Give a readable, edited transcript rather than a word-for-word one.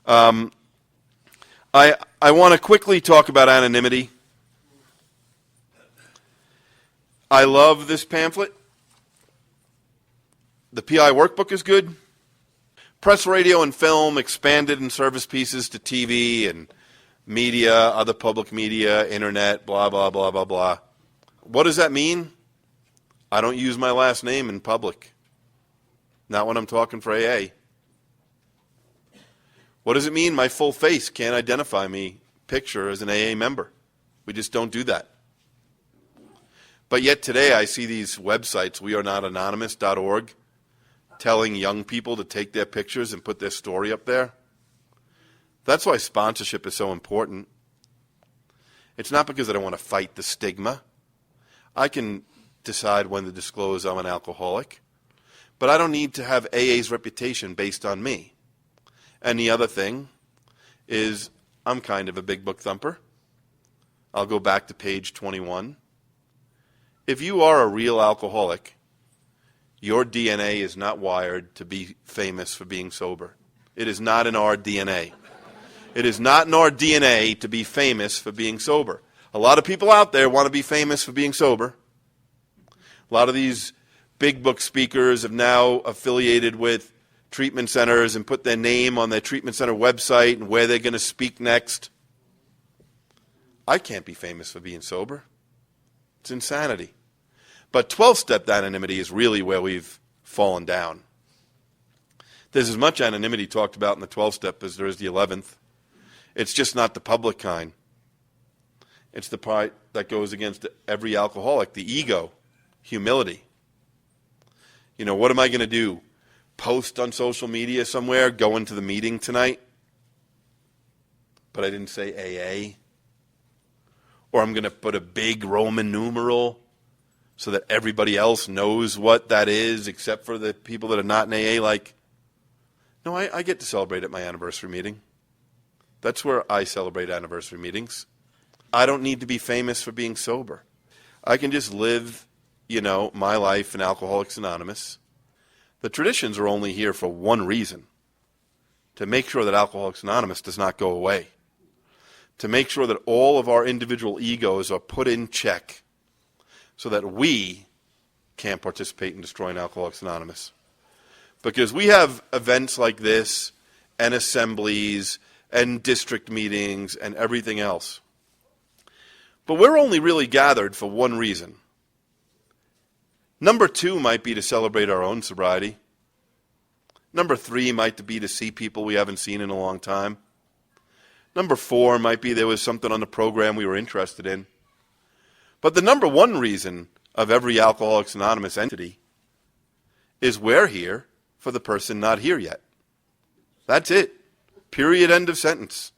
I want to quickly talk about anonymity. I love this pamphlet. The PI workbook is good. Press, radio, and film expanded in service pieces to TV and media, other public media, internet, blah, blah, blah, blah, blah. What does that mean? I don't use my last name in public. Not when I'm talking for AA. What does it mean my full face can't identify me, picture, as an AA member? We just don't do that. But yet today I see these websites, wearenotanonymous.org, telling young people to take their pictures and put their story up there. That's why sponsorship is so important. It's not because I don't want to fight the stigma. I can decide when to disclose I'm an alcoholic, but I don't need to have AA's reputation based on me. And the other thing is I'm kind of a big book thumper. I'll go back to page 21. If you are a real alcoholic, your DNA is not wired to be famous for being sober. It is not in our DNA. It is not in our DNA to be famous for being sober. A lot of people out there want to be famous for being sober. A lot of these big book speakers have now affiliated with treatment centers and put their name on their treatment center website and where they're going to speak next. I can't be famous for being sober. It's insanity. But 12-step anonymity is really where we've fallen down. There's as much anonymity talked about in the 12-step as there is the 11th. It's just not the public kind. It's the part that goes against every alcoholic, the ego, humility. You know, what am I going to do? Post on social media somewhere, go into the meeting tonight, but I didn't say AA? Or I'm going to put a big Roman numeral so that everybody else knows what that is except for the people that are not in AA? Like, no, I get to celebrate at my anniversary meeting. That's where I celebrate anniversary meetings. I don't need to be famous for being sober. I can just live, my life in Alcoholics Anonymous. The traditions are only here for one reason: to make sure that Alcoholics Anonymous does not go away, to make sure that all of our individual egos are put in check so that we can't participate in destroying Alcoholics Anonymous. Because we have events like this and assemblies and district meetings and everything else. But we're only really gathered for one reason. Number 2 might be to celebrate our own sobriety. Number 3 might be to see people we haven't seen in a long time. Number 4 might be there was something on the program we were interested in. But the number 1 reason of every Alcoholics Anonymous entity is we're here for the person not here yet. That's it. Period, end of sentence.